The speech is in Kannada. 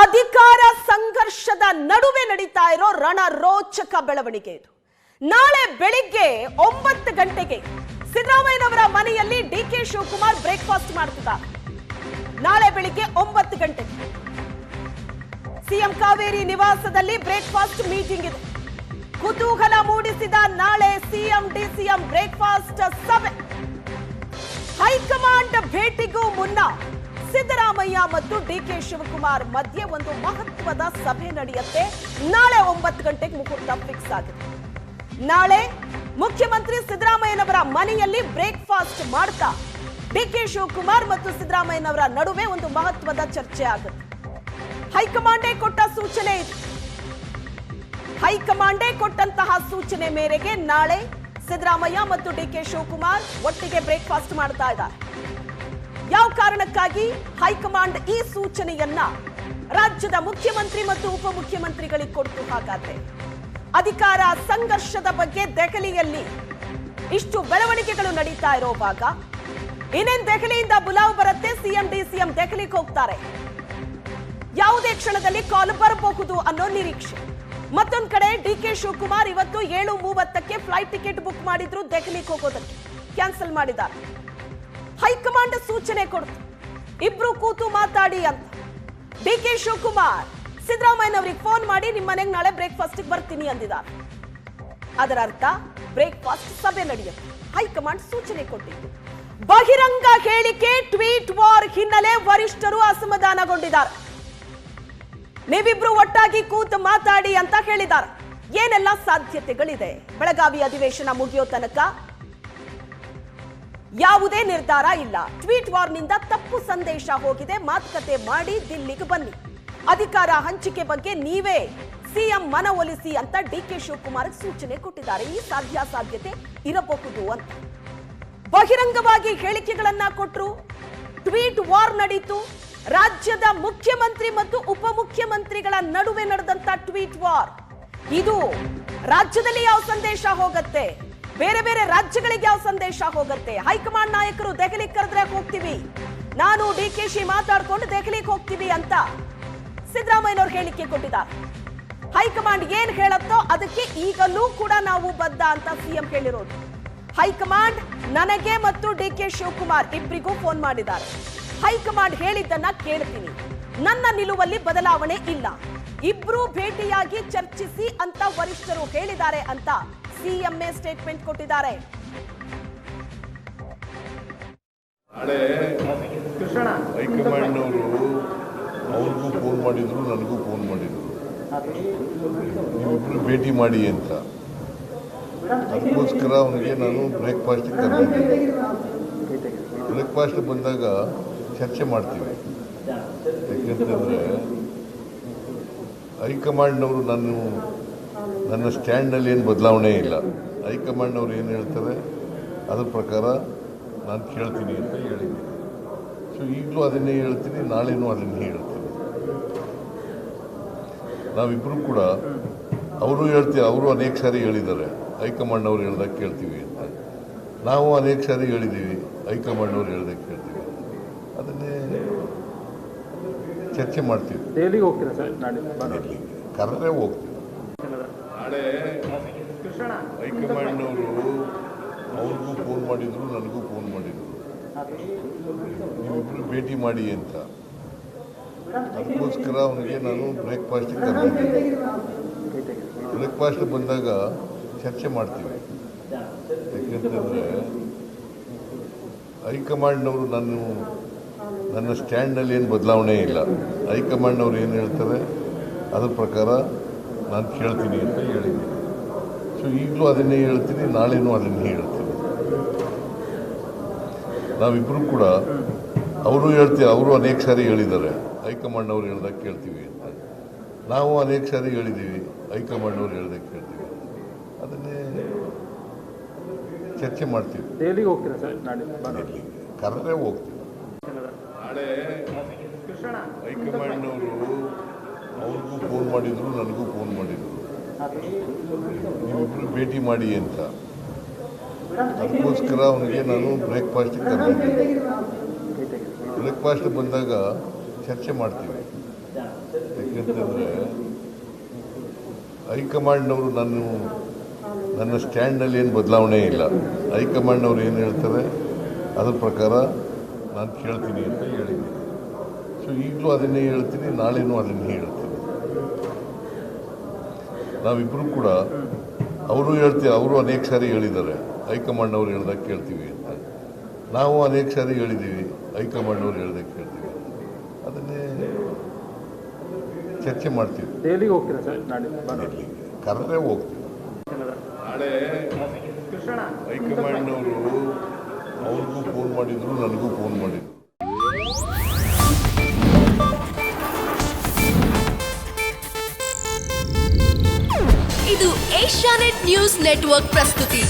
ಅಧಿಕಾರ ಸಂಘರ್ಷದ ನಡುವೆ ನಡೀತಾ ಇರೋ ರಣರೋಚಕ ಬೆಳವಣಿಗೆ ಇದು. ನಾಳೆ ಬೆಳಿಗ್ಗೆ 9 ಗಂಟೆಗೆ ಸಿದ್ದರಾಮಯ್ಯನವರ ಮನೆಯಲ್ಲಿ ಡಿಕೆ ಶಿವಕುಮಾರ್ ಬ್ರೇಕ್ಫಾಸ್ಟ್ ಮಾಡ್ತಿದ್ದಾರೆ. ನಾಳೆ ಬೆಳಿಗ್ಗೆ 9 ಗಂಟೆಗೆ ಸಿಎಂ ಕಾವೇರಿ ನಿವಾಸದಲ್ಲಿ ಬ್ರೇಕ್ಫಾಸ್ಟ್ ಮೀಟಿಂಗ್ ಇದೆ. ಕುತೂಹಲ ಮೂಡಿಸಿದ ನಾಳೆ ಸಿಎಂ ಡಿಸಿಎಂ ಬ್ರೇಕ್ಫಾಸ್ಟ್ ಸಭೆ. ಹೈಕಮಾಂಡ್ ಭೇಟಿಗೂ ಮುನ್ನ ಸಿದ್ದರಾಮಯ್ಯ ಮತ್ತು ಡಿಕೆ ಶಿವಕುಮಾರ್ ಮಧ್ಯೆ ಒಂದು ಮಹತ್ವದ ಸಭೆ ನಡೆಯುತ್ತೆ. ನಾಳೆ 9 ಗಂಟೆಗೆ ಮುಹೂರ್ತ ಫಿಕ್ಸ್ ಆಗಿದೆ. ನಾಳೆ ಮುಖ್ಯಮಂತ್ರಿ ಸಿದ್ದರಾಮಯ್ಯನವರ ಮನೆಯಲ್ಲಿ ಬ್ರೇಕ್ಫಾಸ್ಟ್ ಮಾಡ್ತಾ ಡಿಕೆ ಶಿವಕುಮಾರ್ ಮತ್ತು ಸಿದ್ದರಾಮಯ್ಯನವರ ನಡುವೆ ಒಂದು ಮಹತ್ವದ ಚರ್ಚೆ ಆಗುತ್ತೆ. ಹೈಕಮಾಂಡೇ ಕೊಟ್ಟ ಸೂಚನೆ ಇದು. ಹೈಕಮಾಂಡೇ ಕೊಟ್ಟಂತಹ ಸೂಚನೆ ಮೇರೆಗೆ ನಾಳೆ ಸಿದ್ದರಾಮಯ್ಯ ಮತ್ತು ಡಿಕೆ ಶಿವಕುಮಾರ್ ಒಟ್ಟಿಗೆ ಬ್ರೇಕ್ಫಾಸ್ಟ್ ಮಾಡ್ತಾ ಇದ್ದಾರೆ. ಯಾವ ಕಾರಣಕ್ಕಾಗಿ ಹೈಕಮಾಂಡ್ ಈ ಸೂಚನೆಯನ್ನ ರಾಜ್ಯದ ಮುಖ್ಯಮಂತ್ರಿ ಮತ್ತು ಉಪಮುಖ್ಯಮಂತ್ರಿಗಳಿಗೆ ಕೊಡ್ತು? ಹಾಗಾದ್ರೆ ಅಧಿಕಾರ ಸಂಘರ್ಷದ ಬಗ್ಗೆ ದೆಹಲಿಯಲ್ಲಿ ಇಷ್ಟು ಬೆಳವಣಿಗೆಗಳು ನಡೀತಾ ಇರುವಾಗ ಇನ್ನೇನ್ ದೆಹಲಿಯಿಂದ ಬುಲಾವ್ ಬರುತ್ತೆ. ಸಿಎಂ ಡಿಸಿಎಂ ದೆಹಲಿಗೆ ಹೋಗ್ತಾರೆ. ಯಾವುದೇ ಕ್ಷಣದಲ್ಲಿ ಕಾಲ್ ಬರಬಹುದು ಅನ್ನೋ ನಿರೀಕ್ಷೆ. ಮತ್ತೊಂದು ಕಡೆ ಡಿಕೆ ಶಿವಕುಮಾರ್ ಇವತ್ತು 7:30ಕ್ಕೆ ಫ್ಲೈಟ್ ಟಿಕೆಟ್ ಬುಕ್ ಮಾಡಿದ್ರು ದೆಹಲಿಗೆ ಹೋಗೋದಕ್ಕೆ, ಕ್ಯಾನ್ಸಲ್ ಮಾಡಿದ್ದಾರೆ. ಹೈಕಮಾಂಡ್ ಸೂಚನೆ ಕೊಡ್ತು, ಇಬ್ರು ಕೂತು ಮಾತಾಡಿ ಅಂತ. ಡಿಕೆ ಶಿವಕುಮಾರ್ ಸಿದ್ದರಾಮಯ್ಯನವರಿಗೆ ಫೋನ್ ಮಾಡಿ ನಿಮ್ಮ ಮನೆಗೆ ನಾಳೆ ಬ್ರೇಕ್ಫಾಸ್ಟ್ ಬರ್ತೀನಿ ಅಂದಿದ್ದಾರೆ. ಅದರ ಅರ್ಥ ಬ್ರೇಕ್ಫಾಸ್ಟ್ ಸಭೆ ನಡೆಯುತ್ತೆ. ಹೈಕಮಾಂಡ್ ಸೂಚನೆ ಕೊಟ್ಟಿತ್ತು. ಬಹಿರಂಗ ಹೇಳಿಕೆ, ಟ್ವೀಟ್ ವಾರ್ ಹಿನ್ನೆಲೆ ವರಿಷ್ಠರು ಅಸಮಾಧಾನಗೊಂಡಿದ್ದಾರೆ. ನೀವಿಬ್ರು ಒಟ್ಟಾಗಿ ಕೂತು ಮಾತಾಡಿ ಅಂತ ಹೇಳಿದ್ದಾರೆ. ಏನೆಲ್ಲ ಸಾಧ್ಯತೆಗಳಿದೆ? ಬೆಳಗಾವಿ ಅಧಿವೇಶನ ಮುಗಿಯೋ ತನಕ ಯಾವುದೇ ನಿರ್ಧಾರ ಇಲ್ಲ. ಟ್ವೀಟ್ ವಾರ್ನಿಂದ ತಪ್ಪು ಸಂದೇಶ ಹೋಗಿದೆ. ಮಾತುಕತೆ ಮಾಡಿ ದಿಲ್ಲಿಗೆ ಬನ್ನಿ. ಅಧಿಕಾರ ಹಂಚಿಕೆ ಬಗ್ಗೆ ನೀವೇ ಸಿಎಂ ಮನವೊಲಿಸಿ ಅಂತ ಡಿಕೆ ಶಿವಕುಮಾರ್ ಸೂಚನೆ ಕೊಟ್ಟಿದ್ದಾರೆ. ಈ ಸಾಧ್ಯತೆ ಇರಬಹುದು ಅಂತ ಬಹಿರಂಗವಾಗಿ ಹೇಳಿಕೆಗಳನ್ನ ಕೊಟ್ಟರು. ಟ್ವೀಟ್ ವಾರ್ ನಡೀತು. ರಾಜ್ಯದ ಮುಖ್ಯಮಂತ್ರಿ ಮತ್ತು ಉಪಮುಖ್ಯಮಂತ್ರಿಗಳ ನಡುವೆ ನಡೆದಂತ ಟ್ವೀಟ್ ವಾರ್. ಇದು ರಾಜ್ಯದಲ್ಲಿ ಯಾವ ಸಂದೇಶ ಹೋಗುತ್ತೆ, ಬೇರೆ ಬೇರೆ ರಾಜ್ಯಗಳಿಗೆ ಯಾವ ಸಂದೇಶ ಹೋಗುತ್ತೆ? ಹೈಕಮಾಂಡ್ ನಾಯಕರು ದೆಹಲಿಗೆ ಕರೆದ್ರೆ ಹೋಗ್ತೀವಿ, ನಾನು ಡಿಕೆಶಿ ಮಾತಾಡ್ಕೊಂಡು ದೆಹಲಿಗೆ ಹೋಗ್ತೀವಿ ಅಂತ ಸಿದ್ದರಾಮಯ್ಯನವರು ಹೇಳಿಕೆ ಕೊಟ್ಟಿದ್ದಾರೆ. ಹೈಕಮಾಂಡ್ ಏನ್ ಹೇಳುತ್ತೋ ಅದಕ್ಕೆ ಈಗಲೂ ಕೂಡ ನಾವು ಬದ್ಧ ಅಂತ ಸಿಎಂ ಹೇಳಿರೋದು. ಹೈಕಮಾಂಡ್ ನನಗೆ ಮತ್ತು ಡಿಕೆ ಶಿವಕುಮಾರ್ ಇಬ್ಬರಿಗೂ ಫೋನ್ ಮಾಡಿದ್ದಾರೆ. ಹೈಕಮಾಂಡ್ ಹೇಳಿದ್ದನ್ನ ಕೇಳ್ತೀನಿ, ನನ್ನ ನಿಲುವಲ್ಲಿ ಬದಲಾವಣೆ ಇಲ್ಲ, ಇಬ್ರು ಭೇಟಿಯಾಗಿ ಚರ್ಚಿಸಿ ಅಂತ ವರಿಷ್ಠರು ಹೇಳಿದ್ದಾರೆ ಅಂತ ಸಿಎಂಎ ಸ್ಟೇಟ್ಮೆಂಟ್ ಕೊಟ್ಟಿದ್ದಾರೆ. ಹೈಕಮಾಂಡ್ ಅವರು ಅವ್ರಿಗೂ ಫೋನ್ ಮಾಡಿದ್ರು, ನನಗೂ ಫೋನ್ ಮಾಡಿದ್ರು, ನೀವಿಬ್ರು ಭೇಟಿ ಮಾಡಿ ಅಂತ. ಅದಕ್ಕೋಸ್ಕರ ಅವನಿಗೆ ನಾನು ಬ್ರೇಕ್ಫಾಸ್ಟ್ ಕರೆದಿದ್ದೀನಿ. ಬ್ರೇಕ್ಫಾಸ್ಟ್ ಬಂದಾಗ ಚರ್ಚೆ ಮಾಡ್ತೀವಿ. ಯಾಕೆಂತಂದರೆ ಹೈಕಮಾಂಡ್ನವರು ನನ್ನ ಸ್ಟ್ಯಾಂಡಲ್ಲಿ ಏನು ಬದಲಾವಣೆ ಇಲ್ಲ. ಹೈಕಮಾಂಡ್ನವ್ರು ಏನು ಹೇಳ್ತಾರೆ ಅದ್ರ ಪ್ರಕಾರ ನಾನು ಕೇಳ್ತೀನಿ ಅಂತ ಹೇಳಿದ್ದೀನಿ. ಸೊ ಈಗಲೂ ಅದನ್ನೇ ಹೇಳ್ತೀನಿ, ನಾಳೆನೂ ಅದನ್ನೇ ಹೇಳ್ತೀನಿ. ನಾವಿಬ್ಬರು ಕೂಡ ಅವರು ಅನೇಕ ಸಾರಿ ಹೇಳಿದ್ದಾರೆ ಹೈಕಮಾಂಡ್ನವ್ರು ಹೇಳ್ದಾಗ ಕೇಳ್ತೀವಿ ಅಂತ. ನಾವು ಅನೇಕ ಸಾರಿ ಹೇಳಿದ್ದೀವಿ ಹೈಕಮಾಂಡ್ನವ್ರು ಹೇಳ್ದಾಗ ಕೇಳ್ತೀವಿ ಅಂತ. ಅದನ್ನೇ ಚರ್ಚೆ ಮಾಡ್ತೀವಿ. ದೆಹಲಿಗೆ ಹೋಗ್ತೀರಾ ಸರ್? ದೆಹಲಿಗೆ ಕರೆದ್ರೆ ಹೋಗ್ತೀವಿ. ನಾಳೆ ಹೈಕಮಾಂಡ್ನವರು ಅವ್ರಿಗೂ ಫೋನ್ ಮಾಡಿದ್ರು, ನನಗೂ ಫೋನ್ ಮಾಡಿದ್ರು, ನೀವಿಬ್ರು ಭೇಟಿ ಮಾಡಿ ಅಂತ. ಅದಕ್ಕೋಸ್ಕರ ಅವನಿಗೆ ನಾನು ಬ್ರೇಕ್ಫಾಸ್ಟ್ ಕರೆದಿದ್ದೀನಿ. ಬ್ರೇಕ್ಫಾಸ್ಟ್ ಬಂದಾಗ ಚರ್ಚೆ ಮಾಡ್ತೀವಿ. ಯಾಕೆಂತಂದರೆ ಹೈಕಮಾಂಡ್ನವರು ನನ್ನ ಸ್ಟ್ಯಾಂಡಲ್ಲಿ ಏನು ಬದಲಾವಣೆ ಇಲ್ಲ. ಹೈಕಮಾಂಡ್ನವ್ರು ಏನು ಹೇಳ್ತಾರೆ ಅದ್ರ ಪ್ರಕಾರ ನಾನು ಕೇಳ್ತೀನಿ ಅಂತ ಹೇಳಿದ್ದೀನಿ. ಸೊ ಈಗಲೂ ಅದನ್ನೇ ಹೇಳ್ತೀನಿ, ನಾಳೆನೂ ಅದನ್ನೇ ಹೇಳ್ತೀನಿ. ನಾವಿಬ್ಬರು ಕೂಡ ಅವರು ಅನೇಕ ಸಾರಿ ಹೇಳಿದ್ದಾರೆ ಹೈಕಮಾಂಡ್ನವ್ರು ಹೇಳ್ದಾಗ ಕೇಳ್ತೀವಿ ಅಂತ. ನಾವು ಅನೇಕ ಸಾರಿ ಹೇಳಿದ್ದೀವಿ ಹೈಕಮಾಂಡ್ನವ್ರು ಹೇಳ್ದಾಗ ಕೇಳ್ತೀವಿ ಅಂತ. ಅದನ್ನೇ ಚರ್ಚೆ ಮಾಡ್ತೀವಿ. ದೆಹಲಿಗೆ ಹೋಗ್ತೀರಾ ಸರ್? ದೆಹಲಿಗೆ ಕರೆದ್ರೆ ಹೋಗ್ತೀವಿ. ನಾಳೆ ಹೈಕಮಾಂಡ್ನವರು ಅವ್ರಿಗೂ ಫೋನ್ ಮಾಡಿದ್ರು, ನನಗೂ ಫೋನ್ ಮಾಡಿದ್ರು, ನೀವಿಬ್ರು ಭೇಟಿ ಮಾಡಿ ಅಂತ. ಅದಕ್ಕೋಸ್ಕರ ಅವನಿಗೆ ನಾನು ಬ್ರೇಕ್ಫಾಸ್ಟ್ ಕರೆದಿದ್ದೀನಿ. ಬ್ರೇಕ್ಫಾಸ್ಟ್ ಬಂದಾಗ ಚರ್ಚೆ ಮಾಡ್ತೀವಿ. ಯಾಕೆಂತಂದರೆ ಹೈಕಮಾಂಡ್ನವರು ನನ್ನ ಸ್ಟ್ಯಾಂಡ್ನಲ್ಲಿ ಏನು ಬದಲಾವಣೆ ಇಲ್ಲ. ಹೈಕಮಾಂಡ್ನವ್ರು ಏನು ಹೇಳ್ತಾರೆ ಅದ್ರ ಪ್ರಕಾರ ನಾನು ಕೇಳ್ತೀನಿ ಅಂತ ಹೇಳಿದ್ದೀನಿ. ಸೊ ಈಗಲೂ ಅದನ್ನೇ ಹೇಳ್ತೀನಿ, ನಾಳೆನೂ ಅದನ್ನೇ ಹೇಳ್ತೀನಿ. ನಾವಿಬ್ಬರು ಕೂಡ ಅವರು ಅನೇಕ ಸಾರಿ ಹೇಳಿದ್ದಾರೆ ಹೈಕಮಾಂಡ್ನವ್ರು ಹೇಳ್ದಾಗ ಕೇಳ್ತೀವಿ ಅಂತ. ನಾವು ಅನೇಕ ಸಾರಿ ಹೇಳಿದ್ದೀವಿ ಹೈಕಮಾಂಡ್ನವ್ರು ಹೇಳ್ದಾಗ ಕೇಳ್ತೀವಿ. ಅದನ್ನೇ ಚರ್ಚೆ ಮಾಡ್ತೀವಿ. ದೆಹಲಿಗೆ ಹೋಗ್ತೀರಾ ಸರ್? ಡೆಲ್ಲಿಗೆ ಕರೆದ್ರೆ ಹೋಗ್ತೀವಿ. ನಾಳೆ ಹೈಕಮಾಂಡ್ನವರು ಅವ್ರಿಗೂ ಫೋನ್ ಮಾಡಿದ್ರು, ನನಗೂ ಫೋನ್ ಮಾಡಿದ್ರು. ಇದು ಏಷ್ಯಾನೆಟ್ ನ್ಯೂಸ್ ನೆಟ್ವರ್ಕ್ ಪ್ರಸ್ತುತಿ.